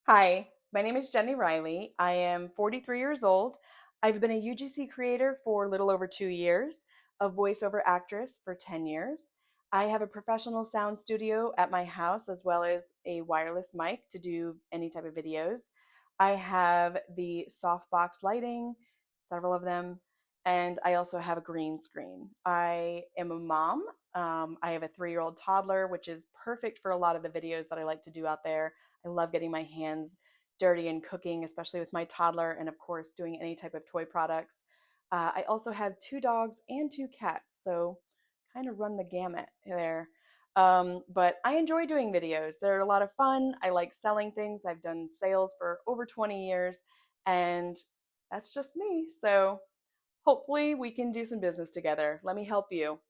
Hi, my name is Jenni Reilly. I am 43 years old. I've been a UGC creator for a little over 2 years, a voiceover actress for 10 years. I have a professional sound studio at my house as well as a wireless mic to do any type of videos. I have the softbox lighting, several of them, and I also have a green screen. I am a mom. I have a 3-year-old toddler, which is perfect for a lot of the videos that I like to do out there. I love getting my hands dirty and cooking, especially with my toddler, and of course, doing any type of toy products. I also have 2 dogs and 2 cats, so kind of run the gamut there. But I enjoy doing videos. They're a lot of fun. I like selling things. I've done sales for over 20 years, and that's just me. So hopefully, we can do some business together. Let me help you.